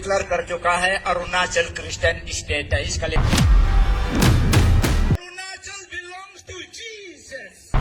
Declare कर चुका है अरुणाचल क्रिश्चियन स्टेट है। इसका अरुणाचल बिलोंग्स टू जीसस।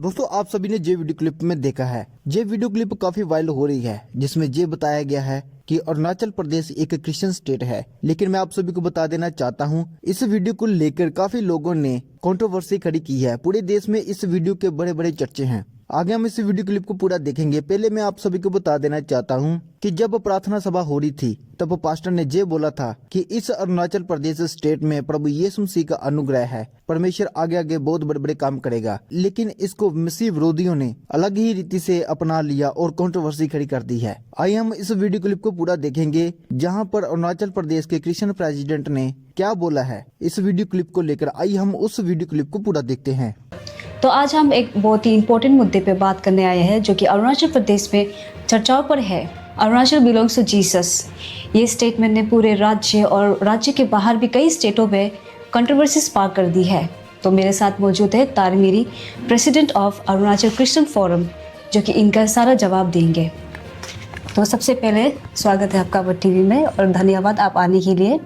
दोस्तों, आप सभी ने ये वीडियो क्लिप में देखा है। ये वीडियो क्लिप काफी वायरल हो रही है, जिसमें ये बताया गया है कि अरुणाचल प्रदेश एक क्रिश्चियन स्टेट है। लेकिन मैं आप सभी को बता देना चाहता हूं, इस वीडियो को लेकर काफी लोगों ने कंट्रोवर्सी खड़ी की है। पूरे देश में इस वीडियो के बड़े बड़े चर्चे हैं। आगे हम इस वीडियो क्लिप को पूरा देखेंगे। पहले मैं आप सभी को बता देना चाहता हूं कि जब प्रार्थना सभा हो रही थी, तब पास्टर ने ये बोला था कि इस अरुणाचल प्रदेश स्टेट में प्रभु यीशु मसीह का अनुग्रह है, परमेश्वर आगे आगे बहुत बड़े बड़े काम करेगा। लेकिन इसको मसीह विरोधियों ने अलग ही रीति से अपना लिया और कंट्रोवर्सी खड़ी कर दी है। आइए हम इस वीडियो क्लिप को पूरा देखेंगे, जहां पर अरुणाचल प्रदेश के क्रिश्चियन प्रेसिडेंट ने क्या बोला है इस वीडियो क्लिप को लेकर। आइए हम उस वीडियो क्लिप को पूरा देखते हैं। तो आज हम एक बहुत ही इम्पोर्टेंट मुद्दे पे बात करने आए हैं, जो कि अरुणाचल प्रदेश में चर्चाओं पर है। Arunachal belongs to Jesus. ये स्टेटमेंट ने पूरे राज्य और राज्य के बाहर भी कई स्टेटों में कंट्रोवर्सीज पार कर दी है। तो मेरे साथ मौजूद है Tarmiri, president of Arunachal Christian forum, जो कि इनका सारा जवाब देंगे। तो सबसे पहले स्वागत है आपका वट टीवी में और धन्यवाद आप आने के लिए।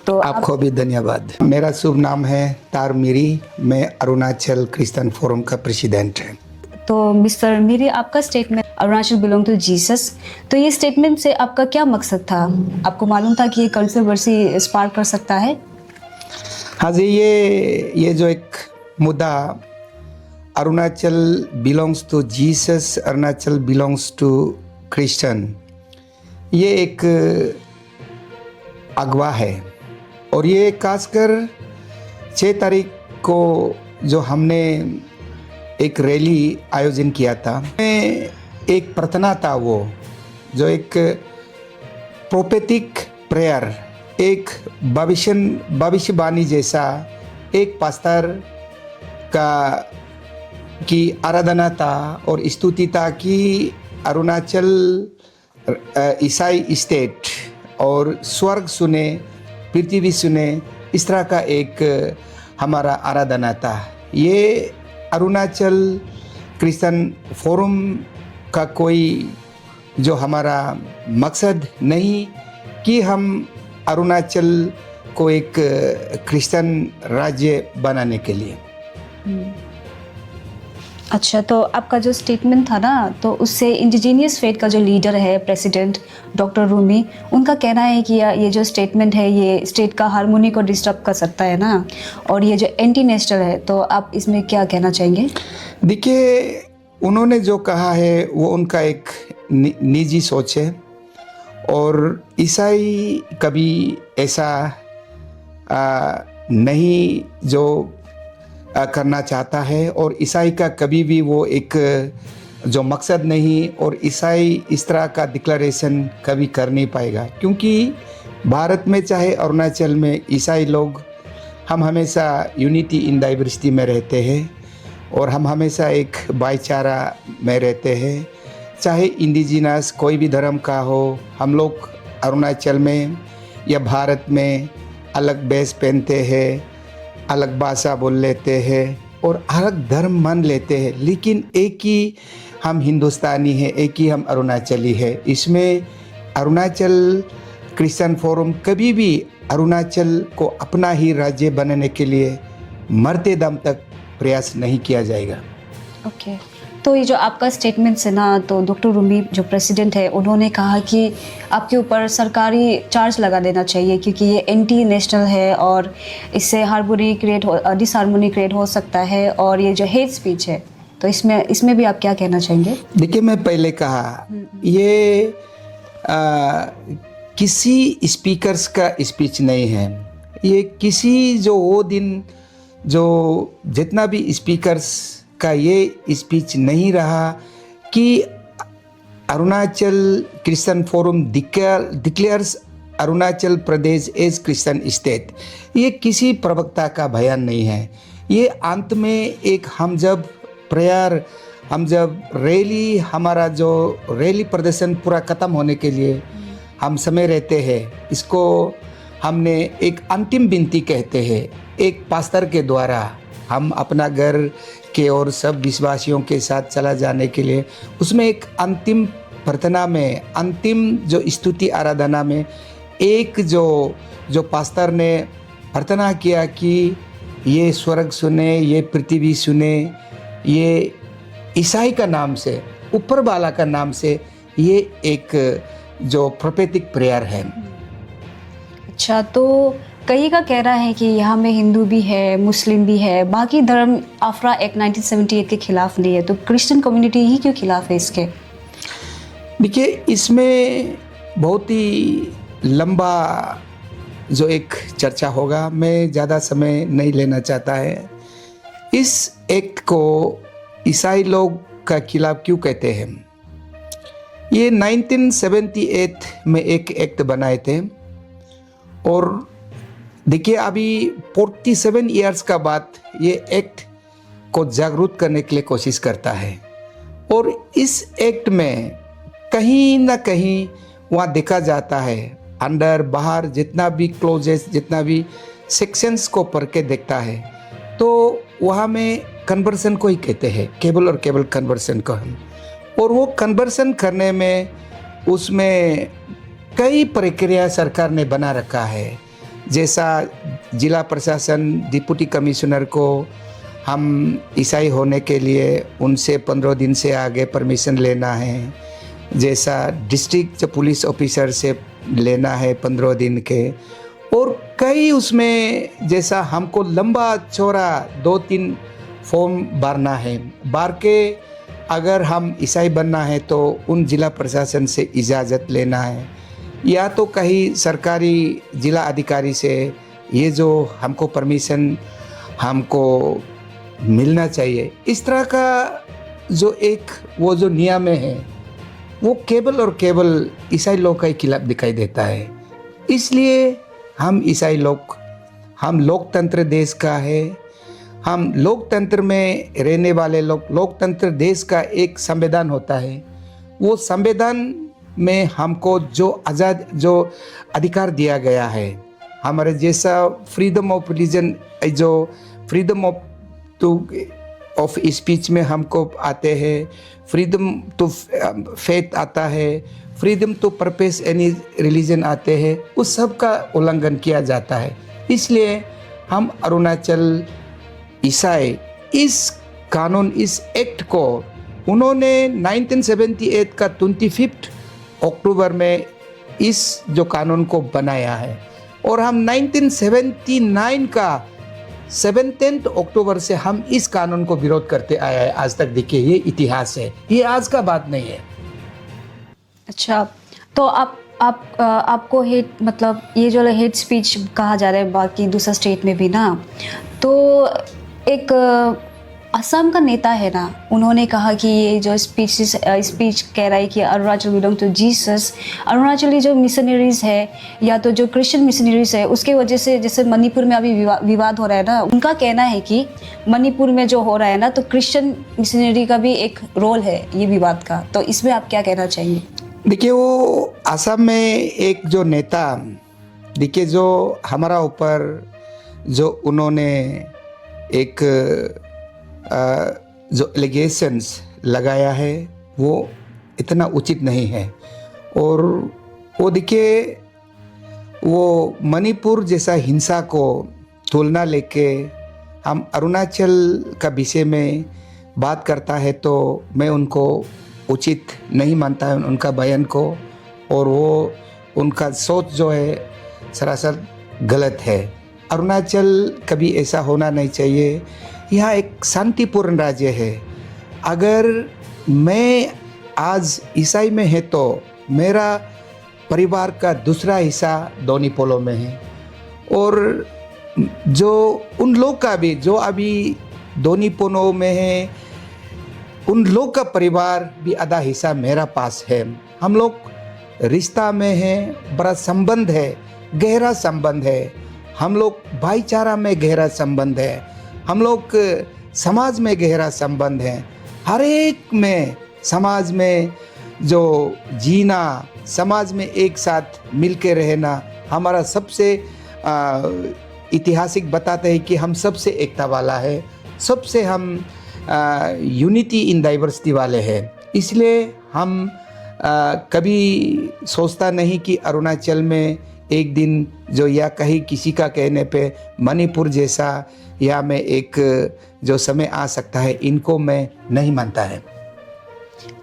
तो आपको भी धन्यवाद। मेरा शुभ नाम है तारमीरी, मैं अरुणाचल क्रिश्चियन फोरम का प्रेसिडेंट है। तो मिस्टर मीरी, आपका statement Arunachal belong to Jesus, तो ये स्टेटमेंट से आपका क्या मकसद था? आपको मालूम था कि ये कंट्रोवर्सी स्पार्क कर सकता है? हाँ जी, ये जो एक मुद्दा Arunachal belongs to Jesus, Arunachal belongs to Christian, ये एक अगवा है। और ये खासकर 6 तारीख को जो हमने एक रैली आयोजन किया था, एक प्रार्थना था, वो जो एक प्रोफेटिक प्रेयर, एक भविष्यवाणी जैसा एक पास्टर की आराधना था और स्तुति था कि अरुणाचल ईसाई स्टेट और स्वर्ग सुने, पृथ्वी सुने, इस तरह का एक हमारा आराधना था। ये अरुणाचल क्रिश्चियन फोरम का कोई जो हमारा मकसद नहीं कि हम अरुणाचल को एक क्रिश्चियन राज्य बनाने के लिए। अच्छा, तो आपका जो स्टेटमेंट था ना, तो उससे इंडिजीनियस फेथ का जो लीडर है, प्रेसिडेंट डॉक्टर रूमी, उनका कहना है कि ये जो स्टेटमेंट है ये स्टेट का हार्मोनी को डिस्टर्ब कर सकता है ना, और ये जो एंटी नेशनल है। तो आप इसमें क्या कहना चाहेंगे? देखिए, उन्होंने जो कहा है वो उनका एक निजी सोच है, और ईसाई कभी ऐसा नहीं जो करना चाहता है, और ईसाई का कभी भी वो एक जो मकसद नहीं, और ईसाई इस तरह का डिक्लेरेशन कभी कर नहीं पाएगा। क्योंकि भारत में चाहे अरुणाचल में ईसाई लोग, हम हमेशा यूनिटी इन डाइवर्सिटी में रहते हैं, और हम हमेशा एक भाईचारा में रहते हैं। चाहे इंडिजिनस कोई भी धर्म का हो, हम लोग अरुणाचल में या भारत में अलग बेस पहनते हैं, अलग भाषा बोल लेते हैं और अलग धर्म मान लेते हैं, लेकिन एक ही हम हिंदुस्तानी हैं, एक ही हम अरुणाचली है। इसमें अरुणाचल क्रिश्चियन फोरम कभी भी अरुणाचल को अपना ही राज्य बनाने के लिए मरते दम तक प्रयास नहीं किया जाएगा। ओके, तो ये जो आपका स्टेटमेंट है ना, तो डॉक्टर रूमी जो प्रेसिडेंट है, उन्होंने कहा कि आपके ऊपर सरकारी चार्ज लगा देना चाहिए, क्योंकि ये एंटी नेशनल है और इससे डिसहार्मोनी क्रिएट हो सकता है, और ये जो हेट स्पीच है, तो इसमें भी आप क्या कहना चाहेंगे? देखिए, मैं पहले कहा ये किसी स्पीकर्स का स्पीच नहीं है। ये किसी जो वो दिन जो जितना भी स्पीकर्स का ये स्पीच नहीं रहा कि Arunachal Christian forum declares Arunachal Pradesh as Christian state. ये किसी प्रवक्ता का बयान नहीं है। ये अंत में एक हम जब प्रेयर, हम जब रैली, हमारा जो रैली प्रदर्शन पूरा ख़त्म होने के लिए हम समय रहते हैं, इसको हमने एक अंतिम विनती कहते हैं, एक पास्टर के द्वारा हम अपना घर के और सब विश्वासियों के साथ चला जाने के लिए उसमें एक अंतिम प्रार्थना में, अंतिम जो स्तुति आराधना में एक जो पास्टर ने प्रार्थना किया कि ये स्वर्ग सुने, ये पृथ्वी सुने, ये ईसाई का नाम से, ऊपर वाला का नाम से, ये एक जो प्रोफेटिक प्रेयर है। अच्छा, तो कई का कहना है कि यहाँ में हिंदू भी है, मुस्लिम भी है, बाकी धर्म आफरा एक्ट 1978 के खिलाफ नहीं है, तो क्रिश्चियन कम्युनिटी ही क्यों खिलाफ है इसके? देखिए, इसमें बहुत ही लंबा जो एक चर्चा होगा, मैं ज़्यादा समय नहीं लेना चाहता है। इस एक्ट को ईसाई लोग का खिलाफ क्यों कहते हैं? ये 1978 में एक एक्ट बनाए थे और देखिए अभी 47 इयर्स का बाद ये एक्ट को जागरूक करने के लिए कोशिश करता है और इस एक्ट में कहीं ना कहीं वहाँ देखा जाता है, अंदर बाहर जितना भी क्लोजेस, जितना भी सेक्शंस को पढ़ के देखता है तो वहाँ में कन्वर्सन को ही कहते हैं, केवल और केवल कन्वर्सन को हम। और वो कन्वर्सन करने में उसमें कई प्रक्रिया सरकार ने बना रखा है, जैसा जिला प्रशासन डिप्टी कमिश्नर को हम ईसाई होने के लिए उनसे 15 दिन से आगे परमिशन लेना है, जैसा डिस्ट्रिक्ट पुलिस ऑफिसर से लेना है 15 दिन के, और कई उसमें जैसा हमको लंबा चौड़ा 2-3 फॉर्म भरना है, भर के अगर हम ईसाई बनना है तो उन जिला प्रशासन से इजाज़त लेना है या तो कहीं सरकारी जिला अधिकारी से ये जो हमको परमिशन हमको मिलना चाहिए। इस तरह का जो एक वो जो नियम है वो केवल और केवल ईसाई लोग के खिलाफ दिखाई देता है। इसलिए हम ईसाई लोग, हम लोकतंत्र देश का है, हम लोकतंत्र में रहने वाले लोग, लोकतंत्र देश का एक संविधान होता है, वो संविधान में हमको जो आज़ाद जो अधिकार दिया गया है, हमारे जैसा फ्रीडम ऑफ रिलीजन, जो फ्रीडम ऑफ स्पीच में हमको आते हैं, फ्रीडम टू फेथ आता है, फ्रीडम टू परपेस एनी रिलीजन आते हैं, उस सब का उल्लंघन किया जाता है। इसलिए हम अरुणाचल ईसाई इस कानून, इस एक्ट को उन्होंने 1978 का 25 अक्टूबर में इस जो कानून को बनाया है और हम 1979 का 17 अक्टूबर से हम इस कानून को विरोध करते आया है आज तक। देखिए, ये इतिहास है, ये आज का बात नहीं है। अच्छा, तो आपको हेट, मतलब ये जो हेट स्पीच कहा जा रहा है बाकी दूसरा स्टेट में भी ना, तो एक असम का नेता है ना, उन्होंने कहा कि ये जो स्पीच कह रहा है कि अरुणाचल बिलोंग टू जीसस, अरुणाचली जो मिशनरीज है या तो जो क्रिश्चियन मिशनरीज है उसके वजह से, जैसे मणिपुर में अभी विवाद हो रहा है ना, उनका कहना है कि मणिपुर में जो हो रहा है ना तो क्रिश्चियन मिशनरी का भी एक रोल है ये विवाद का, तो इसमें आप क्या कहना चाहिए? देखिए, वो असम में एक जो नेता, देखिए जो हमारा ऊपर जो उन्होंने एक जो एलिगेशंस लगाया है वो इतना उचित नहीं है। और वो देखिए, वो मणिपुर जैसा हिंसा को तुलना लेके हम अरुणाचल का विषय में बात करता है तो मैं उनको उचित नहीं मानता है, उनका बयान को, और वो उनका सोच जो है सरासर गलत है। अरुणाचल कभी ऐसा होना नहीं चाहिए। यहाँ एक शांतिपूर्ण राज्य है। अगर मैं आज ईसाई में है तो मेरा परिवार का दूसरा हिस्सा दोनीपोलो में है, और जो उन लोग का भी जो अभी दोनीपोलो में है, उन लोग का परिवार भी आधा हिस्सा मेरा पास है। हम लोग रिश्ता में हैं, बड़ा संबंध है, गहरा संबंध है। हम लोग भाईचारा में गहरा संबंध है, हम लोग समाज में गहरा संबंध है। हर एक में समाज में जो जीना, समाज में एक साथ मिल के रहना हमारा सबसे ऐतिहासिक बताते हैं कि हम सबसे एकता वाला है। सबसे हम यूनिटी इन डाइवर्सिटी वाले हैं। इसलिए हम कभी सोचता नहीं कि अरुणाचल में एक दिन जो या कहीं किसी का कहने पे मणिपुर जैसा या में एक जो समय आ सकता है, इनको मैं नहीं मानता है।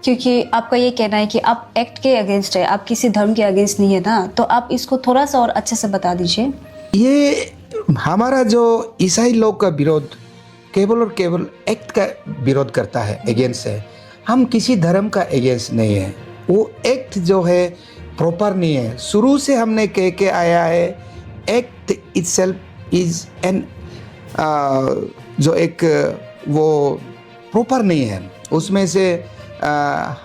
क्योंकि आपका ये कहना है कि आप एक्ट के अगेंस्ट है, आप किसी धर्म के अगेंस्ट नहीं है ना, तो आप इसको थोड़ा सा और अच्छे से बता दीजिए। ये हमारा जो ईसाई लोग का विरोध केवल और केवल एक्ट का विरोध करता है, अगेंस्ट है। हम किसी धर्म का अगेंस्ट नहीं है। वो एक्ट जो है प्रॉपर नहीं है। शुरू से हमने कह के आया है, एक्ट इटसेल्फ इज एन जो एक वो प्रॉपर नहीं है। उसमें से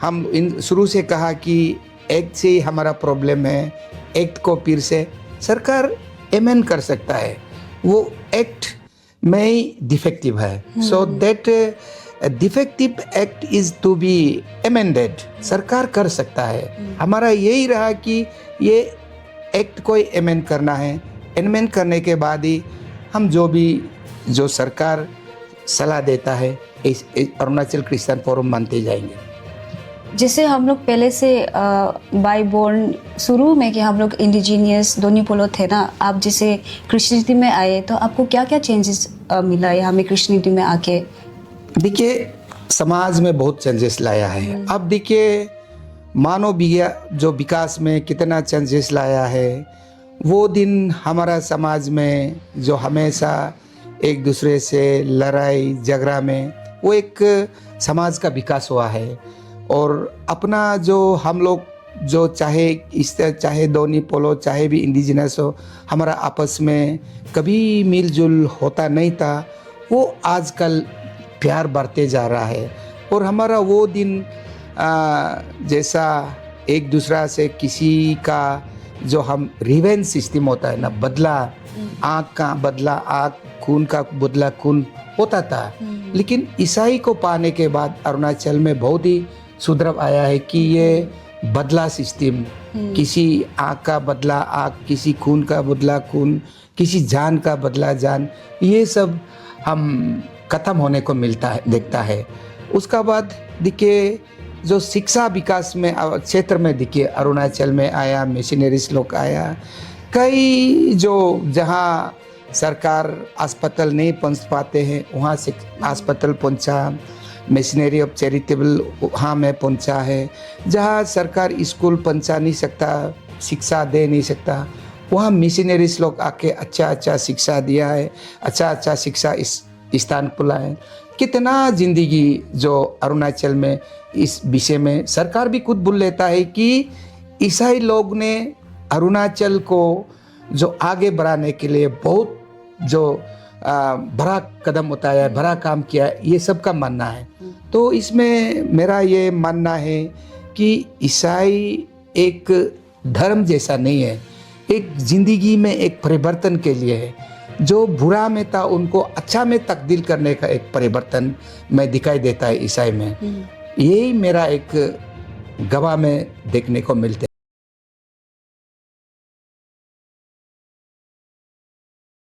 हम इन शुरू से कहा कि एक्ट से ही हमारा प्रॉब्लम है। एक्ट को फिर से सरकार एमेंड कर सकता है। वो एक्ट में ही डिफेक्टिव है। So that defective act is to be amended. सरकार कर सकता है। हमारा यही रहा कि ये एक्ट को एमेंड करना है। एमेंड करने के बाद ही हम जो सरकार सलाह देता है इस अरुणाचल क्रिश्चियन फोरम मानते जाएंगे। जैसे हम लोग पहले से बाई बोर्न शुरू में कि हम लोग इंडिजीनियस दोनी पोलो थे ना, आप जैसे क्रिश्चियनिटी में आए तो आपको क्या क्या चेंजेस मिला यहाँ में क्रिश्चियनिटी में आके? देखिए, समाज में बहुत चेंजेस लाया है। अब देखिए, मानव विज्ञान जो विकास में कितना चेंजेस लाया है। वो दिन हमारा समाज में जो हमेशा एक दूसरे से लड़ाई झगड़ा में, वो एक समाज का विकास हुआ है। और अपना जो हम लोग जो चाहे दोनी पोलो चाहे भी इंडिजिनस हो, हमारा आपस में कभी मिलजुल होता नहीं था। वो आजकल प्यार बढ़ते जा रहा है। और हमारा वो दिन जैसा एक दूसरा से किसी का जो हम रिवेंज सिस्टम होता है ना, बदला आँख का बदला आँख, खून का बदला खून होता था। लेकिन ईसाई को पाने के बाद अरुणाचल में बहुत ही सुधर आया है कि ये बदला सिस्टम, किसी आँख का बदला आँख, किसी खून का बदला खून, किसी जान का बदला जान, ये सब हम खत्म होने को मिलता है, देखता है। उसका बाद देखिए, जो शिक्षा विकास में क्षेत्र में देखिए अरुणाचल में आया, मिशनरीज लोग आया। कई जो जहाँ सरकार अस्पताल नहीं पहुँच पाते हैं, वहाँ से अस्पताल पहुँचा। मिशनरी ऑफ चैरिटेबल वहाँ में पहुँचा है। जहाँ सरकार स्कूल पहुँचा नहीं सकता, शिक्षा दे नहीं सकता, वहाँ मिशनरीज लोग आके अच्छा शिक्षा दिया है, अच्छा शिक्षा इस स्थान को लाए। कितना जिंदगी जो अरुणाचल में इस विषय में सरकार भी खुद बोल लेता है कि ईसाई लोग ने अरुणाचल को जो आगे बढ़ाने के लिए बहुत जो बड़ा कदम उठाया, बड़ा काम किया, ये सबका मानना है। तो इसमें मेरा ये मानना है कि ईसाई एक धर्म जैसा नहीं है, एक जिंदगी में एक परिवर्तन के लिए है। जो बुरा में था उनको अच्छा में तब्दील करने का एक परिवर्तन में दिखाई देता है ईसाई में। यही मेरा एक गवाह में देखने को मिलता है।